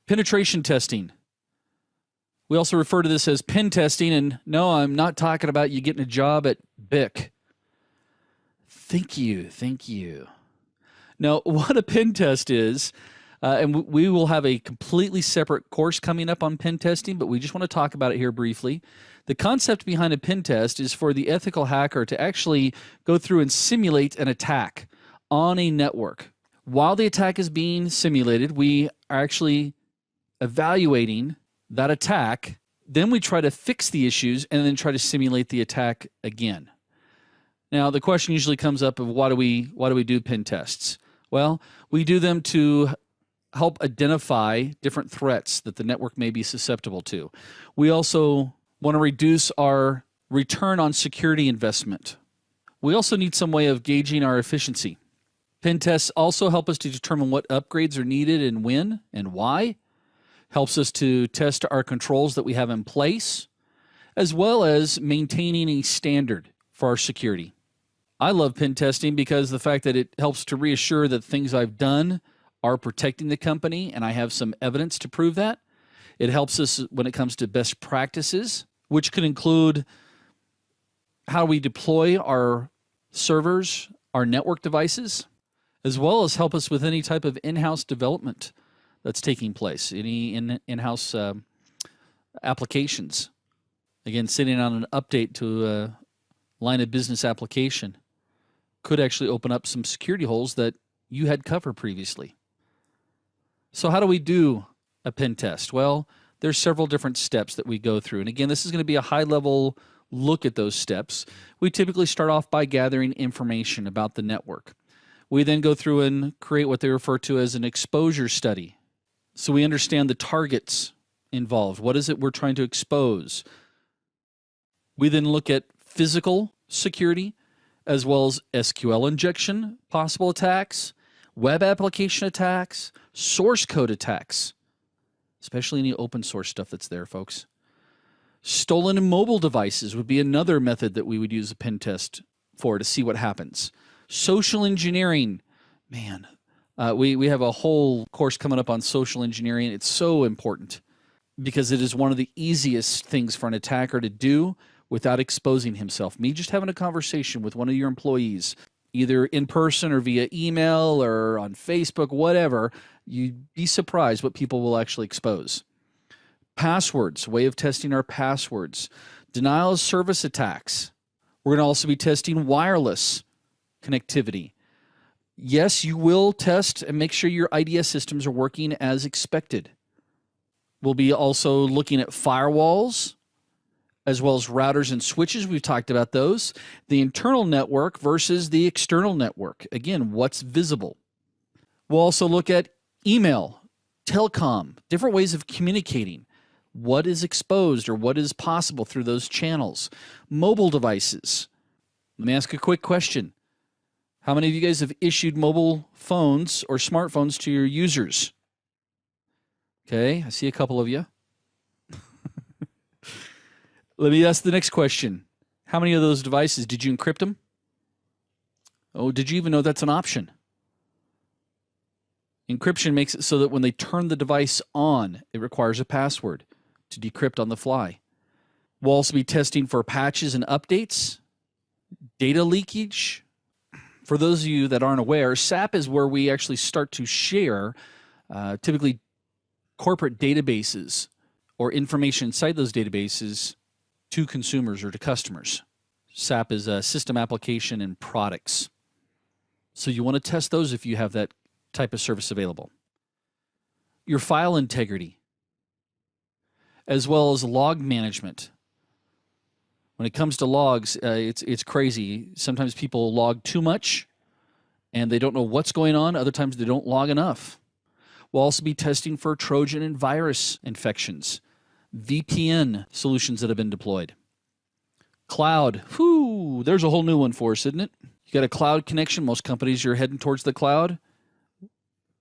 Penetration testing. We also refer to this as pen testing, and no, I'm not talking about you getting a job at BIC. Thank you. Now, what a pen test is, and we will have a completely separate course coming up on pen testing, but we just want to talk about it here briefly. The concept behind a pen test is for the ethical hacker to actually go through and simulate an attack on a network. While the attack is being simulated, we are actually evaluating that attack. Then we try to fix the issues and then try to simulate the attack again. Now, the question usually comes up of why do we do pen tests? Well, we do them to help identify different threats that the network may be susceptible to. We also want to reduce our return on security investment. We also need some way of gauging our efficiency. Pen tests also help us to determine what upgrades are needed and when and why. Helps us to test our controls that we have in place, as well as maintaining a standard for our security. I love pen testing because the fact that it helps to reassure that things I've done are protecting the company, and I have some evidence to prove that. It helps us when it comes to best practices, which could include how we deploy our servers, our network devices, as well as help us with any type of in-house development that's taking place, any in-house applications. Again, sitting on an update to a line of business application could actually open up some security holes that you had covered previously. So how do we do a pen test? Well, there's several different steps that we go through. And again, this is going to be a high-level look at those steps. We typically start off by gathering information about the network. We then go through and create what they refer to as an exposure study. So we understand the targets involved. What is it we're trying to expose? We then look at physical security, as well as SQL injection, possible attacks, web application attacks, source code attacks, especially any open source stuff that's there, folks. Stolen mobile devices would be another method that we would use a pen test for to see what happens. Social engineering, man, we have a whole course coming up on social engineering. It's so important because it is one of the easiest things for an attacker to do without exposing himself. Me just having a conversation with one of your employees, either in person or via email or on Facebook, whatever, you'd be surprised what people will actually expose. Passwords, way of testing our passwords. Denial of service attacks. We're going to also be testing wireless connectivity. Yes, you will test and make sure your IDS systems are working as expected. We'll be also looking at firewalls, as well as routers and switches. We've talked about those. The internal network versus the external network. Again, what's visible. We'll also look at email, telecom, different ways of communicating. What is exposed or what is possible through those channels. Mobile devices. Let me ask a quick question. How many of you guys have issued mobile phones or smartphones to your users? Okay, I see a couple of you. Let me ask the next question. How many of those devices, did you encrypt them? Oh, did you even know that's an option? Encryption makes it so that when they turn the device on, it requires a password to decrypt on the fly. We'll also be testing for patches and updates, data leakage. For those of you that aren't aware, SAP is where we actually start to share typically corporate databases or information inside those databases to consumers or to customers. SAP is a system application and products. So you want to test those if you have that type of service available. Your file integrity, as well as log management. When it comes to logs, it's crazy. Sometimes people log too much and they don't know what's going on. Other times they don't log enough. We'll also be testing for Trojan and virus infections, VPN solutions that have been deployed. Cloud, whew, there's a whole new one for us, isn't it? You got a cloud connection. Most companies are heading towards the cloud.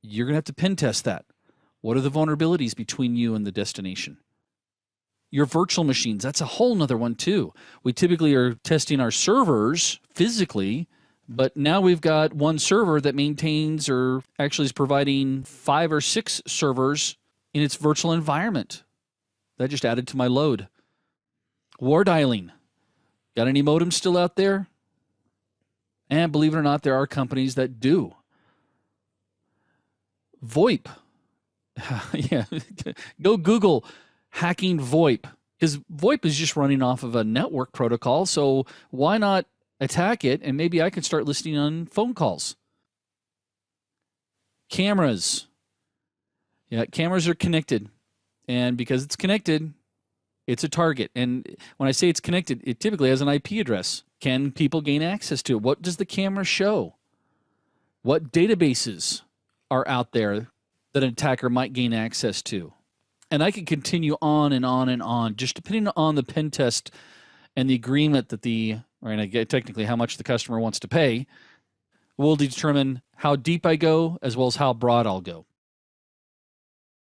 You're going to have to pen test that. What are the vulnerabilities between you and the destination? Your virtual machines, that's a whole nother one too. We typically are testing our servers physically, but now we've got one server that maintains or actually is providing 5 or 6 servers in its virtual environment. That just added to my load. War dialing. Got any modems still out there? And believe it or not, there are companies that do. VoIP. Yeah, go Google hacking VoIP, because VoIP is just running off of a network protocol. So why not attack it? And maybe I can start listening on phone calls. Cameras. Yeah, cameras are connected. And because it's connected, it's a target. And when I say it's connected, it typically has an IP address. Can people gain access to it? What does the camera show? What databases are out there that an attacker might gain access to? And I can continue on and on and on, just depending on the pen test and the agreement that technically how much the customer wants to pay, will determine how deep I go as well as how broad I'll go.